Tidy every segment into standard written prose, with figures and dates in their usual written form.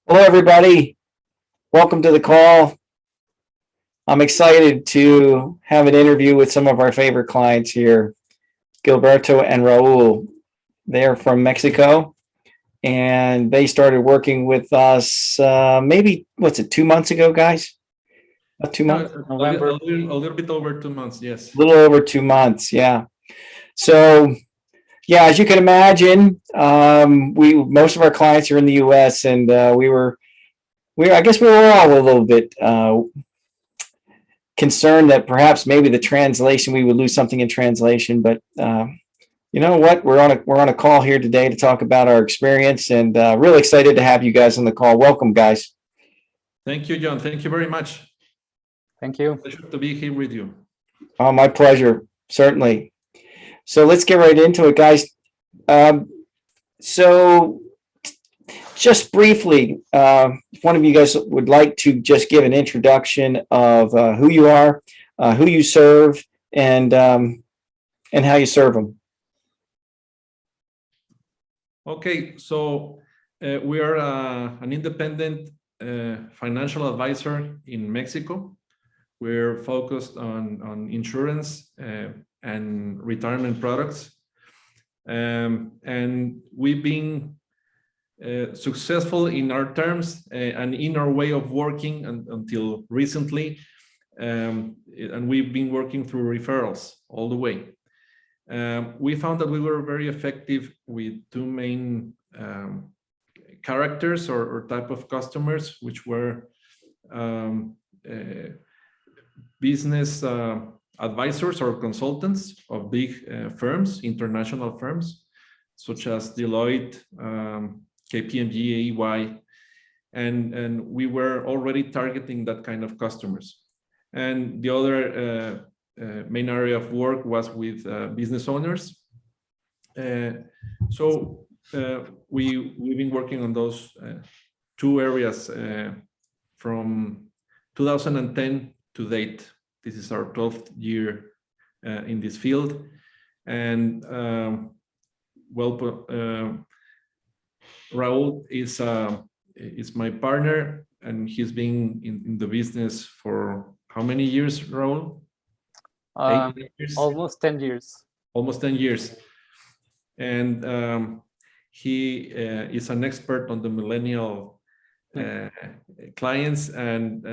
Hello, everybody. Welcome to the call. I'm excited to have an interview with some of our favorite clients here, Gilberto and Raul. They're from Mexico, and they started working with us maybe, 2 months ago, guys? About 2 months? A November? little bit over 2 months, yes. A little over 2 months, yeah. So, yeah, as you can imagine, we most of our clients are in the U.S., and I guess we were all a little bit concerned that perhaps maybe the translation, we would lose something in translation, but you know what? We're on a call here today to talk about our experience, and really excited to have you guys on the call. Welcome, guys. Thank you, John. Thank you very much. Thank you. Pleasure to be here with you. Oh, my pleasure, certainly. So let's get right into it, guys. So just briefly, if one of you guys would like to just give an introduction of who you are, who you serve, and how you serve them. Okay, so we are an independent financial advisor in Mexico. We're focused on insurance and retirement products. And we've been successful in our terms and in our way of working until recently. And we've been working through referrals all the way. We found that we were very effective with two main characters or type of customers, which were business advisors or consultants of big firms, international firms, such as Deloitte, KPMG, EY, and we were already targeting that kind of customers. And the other main area of work was with business owners. So we've been working on those two areas from 2010 to date. This is our 12th year in this field. And Raul is my partner, and he's been in the business for how many years, Raul? 8 years? Almost 10 years. Almost 10 years. And he is an expert on the millennial clients, and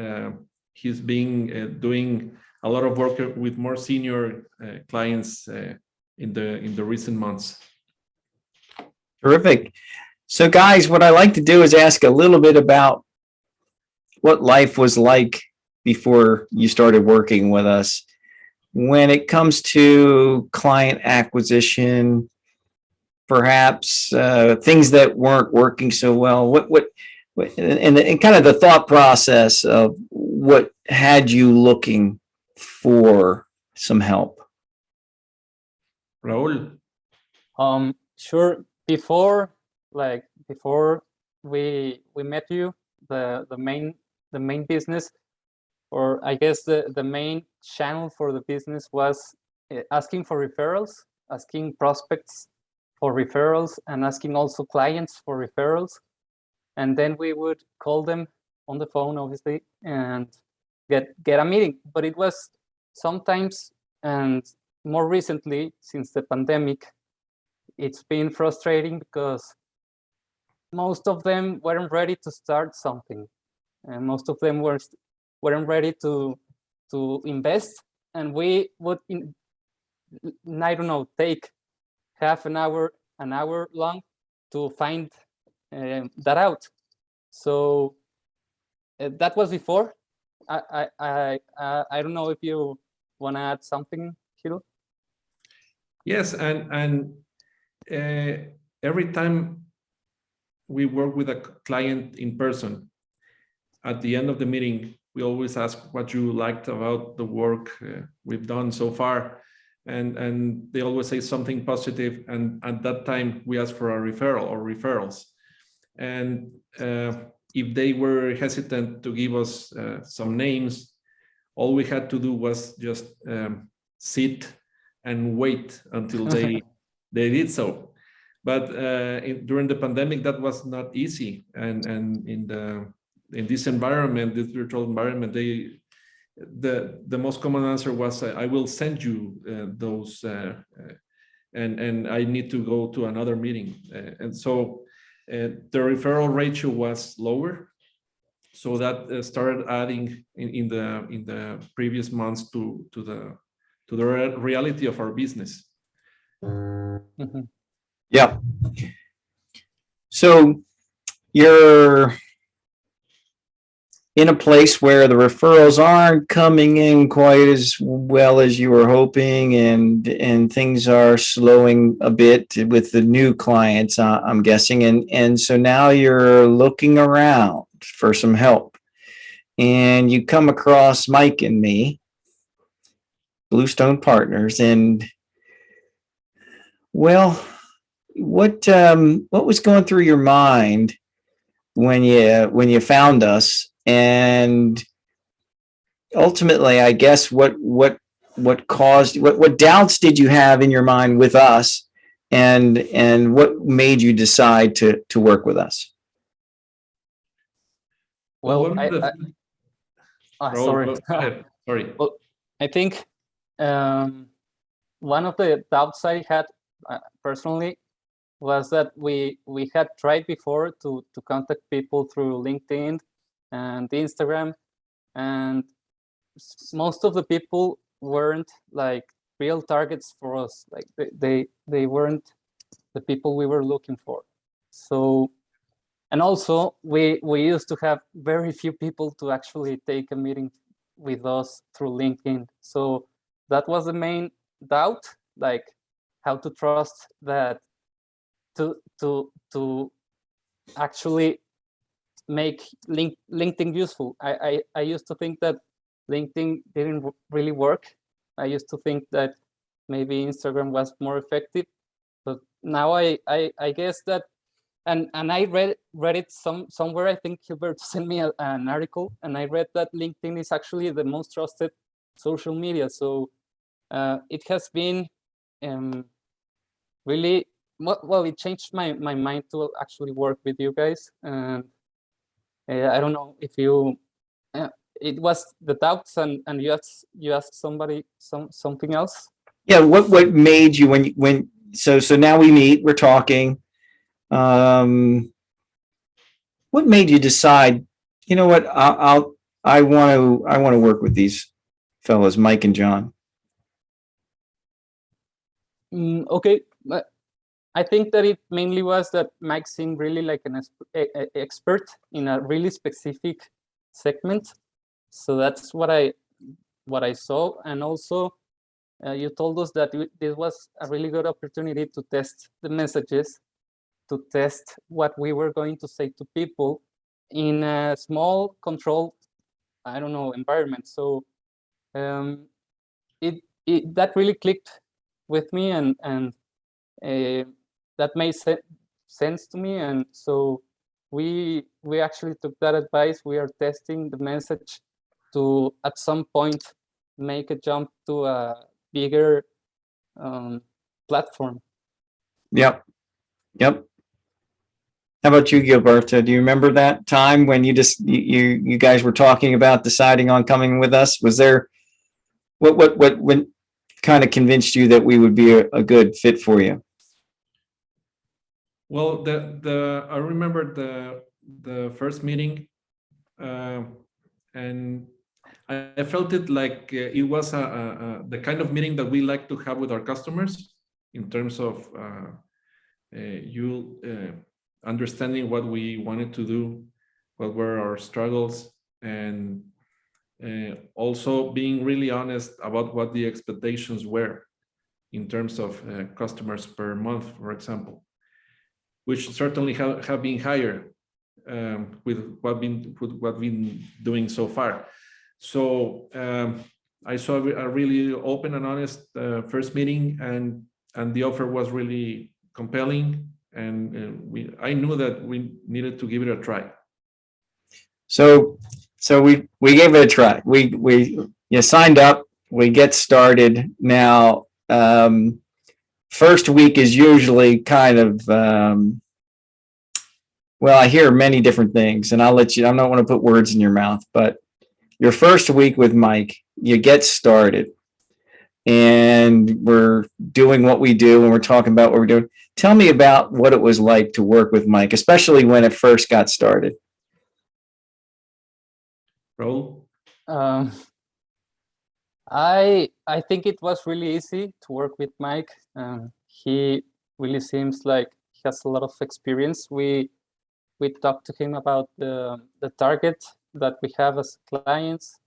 he's been doing a lot of work with more senior clients in the recent months. Terrific. So, guys, what I like to do is ask a little bit about what life was like before you started working with us. When it comes to client acquisition, perhaps things that weren't working so well, what and kind of the thought process of what had you looking for some help. Raul. Sure. Before we met you, the main business, or I guess the main channel for the business was asking for referrals, asking prospects for referrals, and asking also clients for referrals. And then we would call them on the phone, obviously, and get a meeting. But it was sometimes, and more recently, since the pandemic, it's been frustrating because most of them weren't ready to start something, and most of them weren't ready to invest. And we would, I don't know, take half an hour long to find that out. So that was before. I don't know if you want to add something, Hiro. Yes, and every time we work with a client in person, at the end of the meeting, we always ask what you liked about the work we've done so far, and they always say something positive. And at that time, we ask for a referral or referrals. And if they were hesitant to give us some names, all we had to do was just sit and wait until they did so. But during the pandemic, that was not easy. And in this environment, this virtual environment, the most common answer was, I will send you those, and I need to go to another meeting. And so the referral ratio was lower. So that started adding in the previous months to the reality of our business. Mhm. Yeah. So you're in a place where the referrals aren't coming in quite as well as you were hoping, and things are slowing a bit with the new clients, I'm guessing, and so now you're looking around for some help, and you come across Mike and me, Bluestone Partners, and well, what was going through your mind when you found us? And ultimately, I guess what caused what doubts did you have in your mind with us, and what made you decide to work with us? Well, one of the sorry. Go ahead. Sorry. Well, I think one of the doubts I had personally was that we had tried before to contact people through LinkedIn and Instagram, and most of the people weren't like real targets for us. Like they weren't the people we were looking for. So, and also we used to have very few people to actually take a meeting with us through LinkedIn. So that was the main doubt, like how to trust that to actually make LinkedIn useful. I used to think that LinkedIn didn't really work. I used to think that maybe Instagram was more effective, but now I guess that, and I read it somewhere. I think Gilbert sent me an article, and I read that LinkedIn is actually the most trusted social media. So it has been really well. It changed my mind to actually work with you guys, and I don't know if you. It was the doubts, and you asked somebody something else. Yeah, what made you when so now we meet, we're talking. What made you decide, you know what, I want to work with these fellows, Mike and John? Okay, I think that it mainly was that Mike seemed really like an expert in a really specific segment. So that's what I saw. And also you told us that this was a really good opportunity to test the messages, to test what we were going to say to people in a small controlled, I don't know, environment. So that really clicked with me, and that made sense to me. And so we actually took that advice. We are testing the message to at some point make a jump to a bigger platform. Yep. How about you, Gilberto? Do you remember that time when you guys were talking about deciding on coming with us? Was there what kind of convinced you that we would be a good fit for you? Well, I remember the first meeting, and I felt it like it was the kind of meeting that we like to have with our customers, in terms of you understanding what we wanted to do, what were our struggles, and also being really honest about what the expectations were in terms of customers per month, for example, which certainly have been higher with what been doing so far. So I saw a really open and honest first meeting, and the offer was really compelling, and I knew that we needed to give it a try. So we gave it a try. We you signed up. We get started now. first week is usually kind of, well, I hear many different things, and I'll let you, I don't want to put words in your mouth, but your first week with Mike, you get started and we're doing what we do and we're talking about what we're doing. Tell me about what it was like to work with Mike, especially when it first got started. Raul? Um, I think it was really easy to work with Mike. He really seems like he has a lot of experience. We talked to him about the target that we have as clients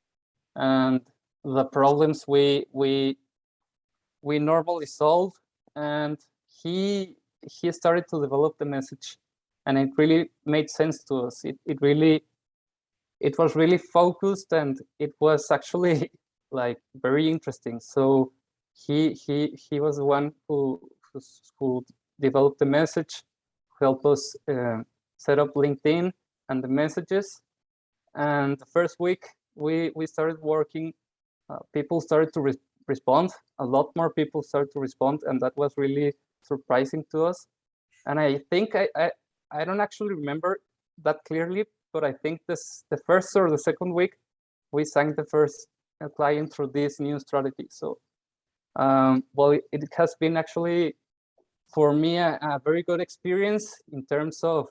and the problems we normally solve, and he started to develop the message, and it really made sense to us. It was really focused, and it was actually like very interesting. So he was the one who developed the message, helped us set up LinkedIn and the messages. And the first week we started working, people started to respond. A lot more people started to respond, and that was really surprising to us. And I think I don't actually remember that clearly, but I think the first or the second week we signed the first client through this new strategy. So well, it has been actually for me a very good experience in terms of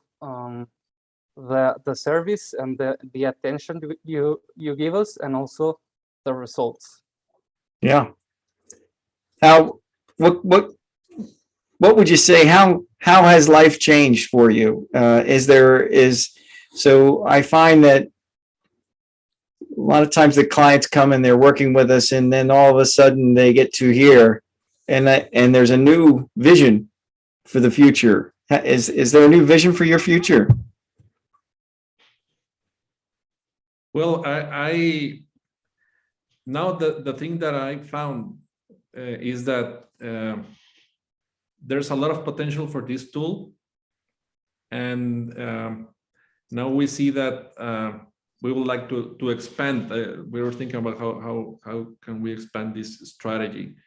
the service and the attention you give us, and also the results. Yeah. How, what would you say, how has life changed for you? So I find that a lot of times the clients come and they're working with us, and then all of a sudden they get to here, and there's a new vision for the future. Is there a new vision for your future? Well, I now the thing that I found is that there's a lot of potential for this tool, and now we see that we would like to expand. We were thinking about how can we expand this strategy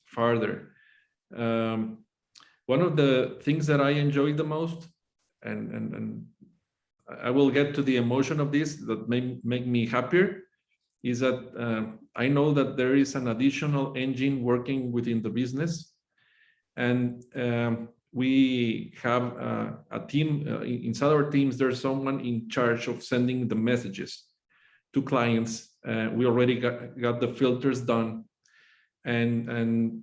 further. One of the things that I enjoy the most, and I will get to the emotion of this that may make me happier, is that I know that there is an additional engine working within the business, and we have a team. Inside our teams, there's someone in charge of sending the messages to clients. We already got the filters done, and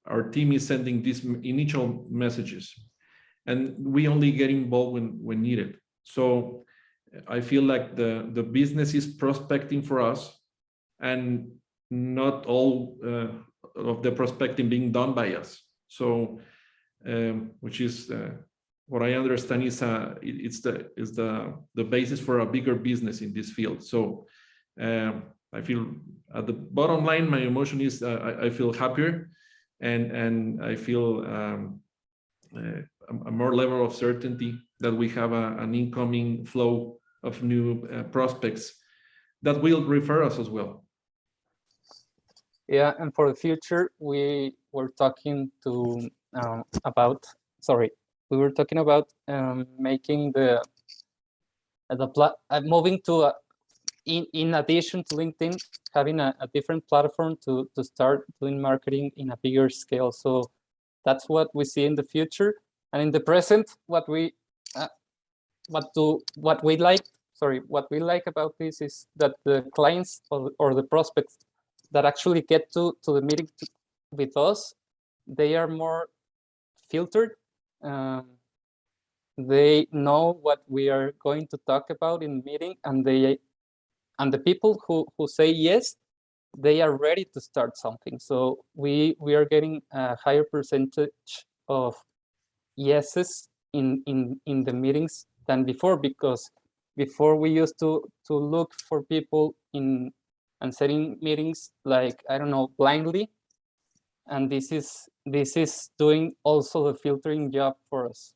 our team is sending these initial messages, and we only get involved when needed. So I feel like the business is prospecting for us, and not all of the prospecting being done by us. So, which is what I understand is it's the basis for a bigger business in this field. So I feel at the bottom line, my emotion is I feel happier, and I feel a more level of certainty that we have an incoming flow of new prospects that will refer us as well. Yeah, and for the future, we were talking to we were talking about making moving to in addition to LinkedIn, having a different platform to start doing marketing in a bigger scale. So that's what we see in the future, and in the present, what we like about this is that the clients or the prospects that actually get to the meeting with us, they are more filtered. They know what we are going to talk about in the meeting, and the people who say yes, they are ready to start something. So we are getting a higher percentage of yeses in the meetings than before, because before we used to look for people and setting meetings, like, I don't know, blindly, and this is doing also the filtering job for us.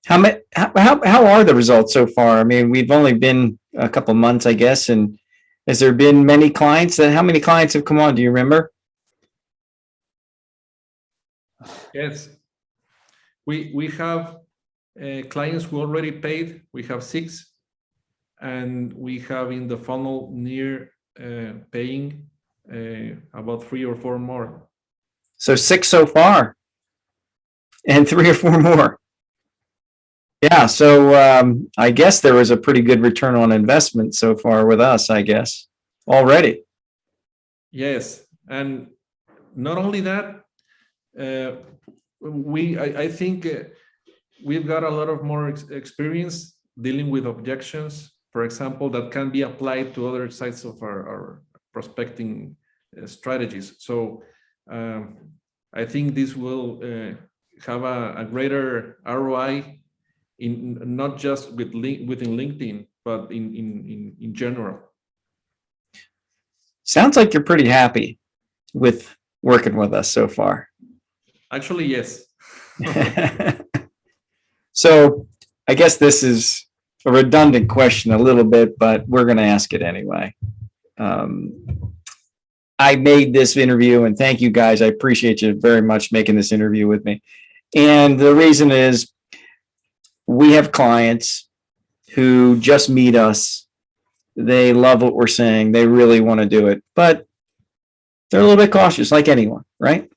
How are the results so far? I mean, we've only been a couple months, I guess, and has there been many clients? And how many clients have come on? Do you remember? Yes, we have clients who already paid. We have 6, and we have in the funnel near paying about 3 or 4 more. So 6 so far, and 3 or 4 more. Yeah, so I guess there was a pretty good return on investment so far with us, I guess, already. Yes, and not only that, I think we've got a lot of more experience dealing with objections, for example, that can be applied to other sides of our prospecting strategies. So I think this will have a greater ROI in not just within LinkedIn, but in general. Sounds like you're pretty happy with working with us so far. Actually, yes. So I guess this is a redundant question a little bit, but we're going to ask it anyway. I made this interview, and thank you guys. I appreciate you very much making this interview with me. And the reason is we have clients who just meet us. They love what we're saying. They really want to do it, but they're a little bit cautious, like anyone, right?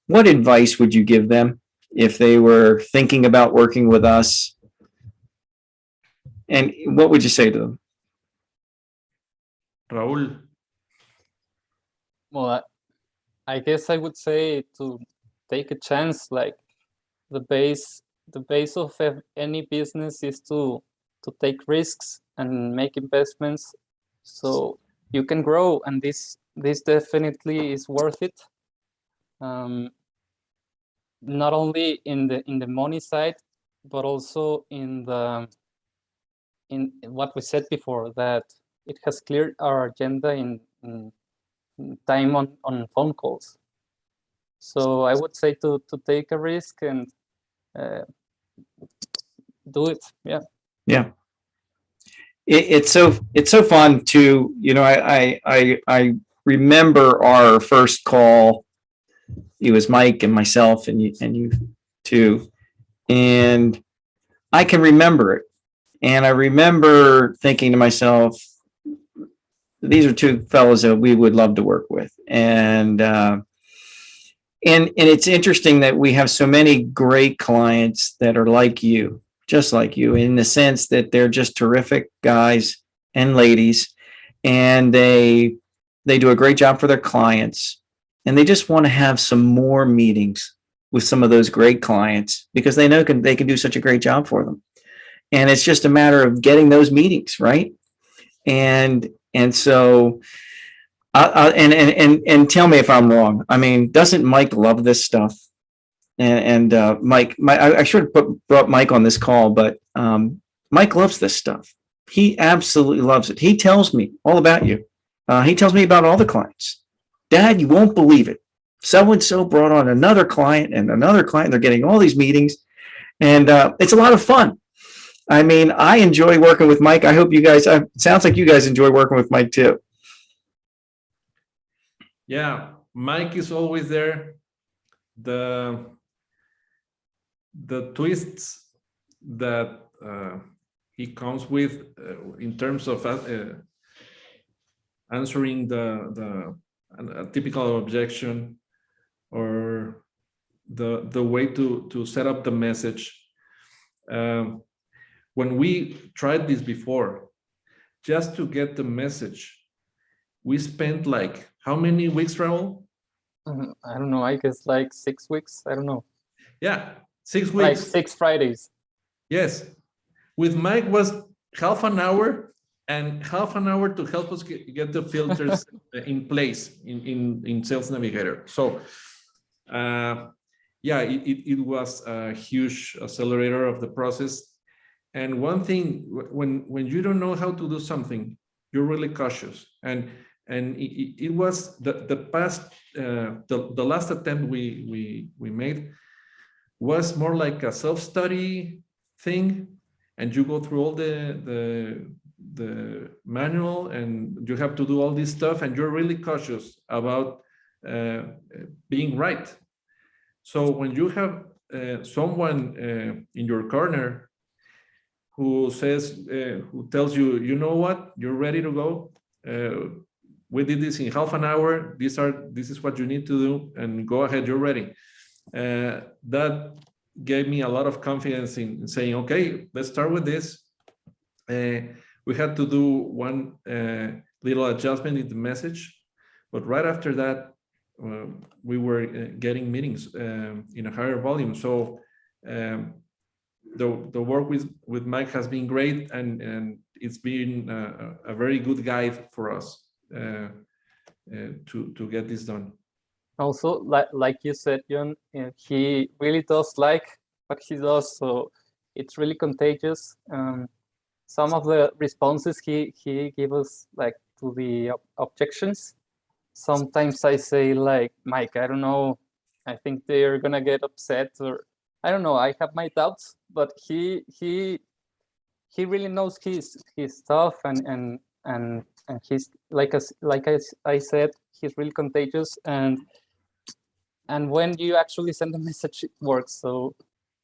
What advice would you give them if they were thinking about working with us? And what would you say to them? Raul. Well, I guess I would say to take a chance. Like the base of any business is to take risks and make investments, so you can grow, and this definitely is worth it. Not only in the money side, but also in what we said before, that it has cleared our agenda in time on phone calls. So I would say to take a risk and do it. Yeah. Yeah. It's so fun to, I remember our first call. It was Mike and myself and you too. And I can remember it. And I remember thinking to myself, these are 2 fellows that we would love to work with. And it's interesting that we have so many great clients that are like you, just like you, in the sense that they're just terrific guys and ladies, and they do a great job for their clients, and they just want to have some more meetings with some of those great clients because they know they can do such a great job for them. And it's just a matter of getting those meetings, right? And so and tell me if I'm wrong. I mean, doesn't Mike love this stuff? And Mike, I should have brought Mike on this call, but Mike loves this stuff. He absolutely loves it. He tells me all about you. He tells me about all the clients. Dad, you won't believe it. So-and-so brought on another client and another client. They're getting all these meetings, and it's a lot of fun. I mean, I enjoy working with Mike. I hope you guys, it sounds like you guys enjoy working with Mike too. Yeah, Mike is always there. The twists that he comes with in terms of answering a typical objection, or the way to set up the message. When we tried this before, just to get the message, we spent like how many weeks, Raul? I don't know. I guess like 6 weeks. I don't know. Yeah, 6 weeks. Like 6 Fridays. Yes. With Mike was half an hour and half an hour to help us get the filters in place in Sales Navigator. So yeah, it was a huge accelerator of the process. And one thing, when you don't know how to do something, you're really cautious. And it was the last attempt we made was more like a self-study thing, and you go through all the manual, and you have to do all this stuff, and you're really cautious about being right. So when you have someone in your corner who says, who tells you, you know what, you're ready to go. We did this in half an hour. This is what you need to do, and go ahead, you're ready. That gave me a lot of confidence in saying, okay, let's start with this. We had to do one little adjustment in the message, but right after that, we were getting meetings in a higher volume. So the work with Mike has been great, and it's been a very good guide for us to get this done. Also, like you said, John, he really does like what he does, so it's really contagious. Some of the responses he gave us, like to the objections, sometimes I say like, Mike, I don't know, I think they're gonna get upset, or I don't know, I have my doubts, but he really knows his stuff, and he's like I said, he's really contagious, and when you actually send a message, it works. So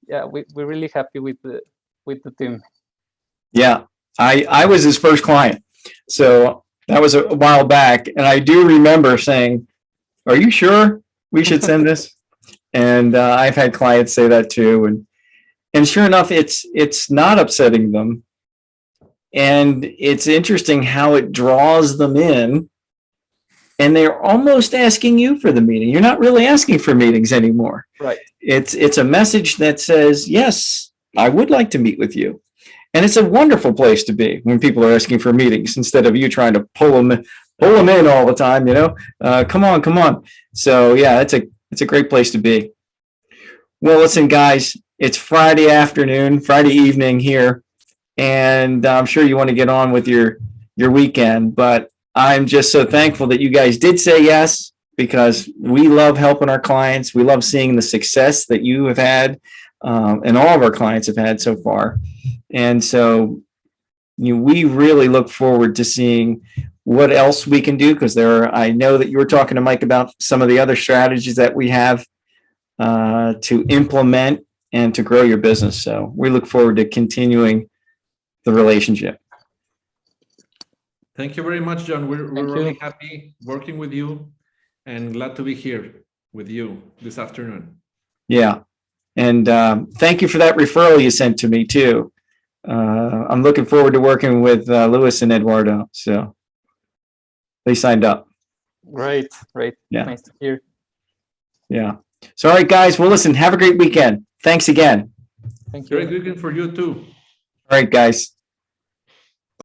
yeah, we're really happy with the team. Yeah, I was his first client, so that was a while back, and I do remember saying, "Are you sure we should send this?" And I've had clients say that too, and sure enough, it's not upsetting them, and it's interesting how it draws them in, and they're almost asking you for the meeting. You're not really asking for meetings anymore. Right. It's a message that says, "Yes, I would like to meet with you." And it's a wonderful place to be when people are asking for meetings instead of you trying to pull them in all the time, you know, come on. So yeah, it's a great place to be. Well, listen, guys, it's Friday afternoon, Friday evening here, and I'm sure you want to get on with your weekend, but I'm just so thankful that you guys did say yes, because we love helping our clients. We love seeing the success that you have had, and all of our clients have had so far. And so we really look forward to seeing what else we can do, because I know that you were talking to Mike about some of the other strategies that we have to implement and to grow your business. So we look forward to continuing the relationship. Thank you very much, John. We're really happy working with you, and glad to be here with you this afternoon. Yeah. And thank you for that referral you sent to me too. I'm looking forward to working with Luis and Eduardo. So they signed up. Great. Yeah. Nice to hear. Yeah. So, all right, guys. Well, listen, have a great weekend. Thanks again. Thank you. Great weekend for you too. All right, guys.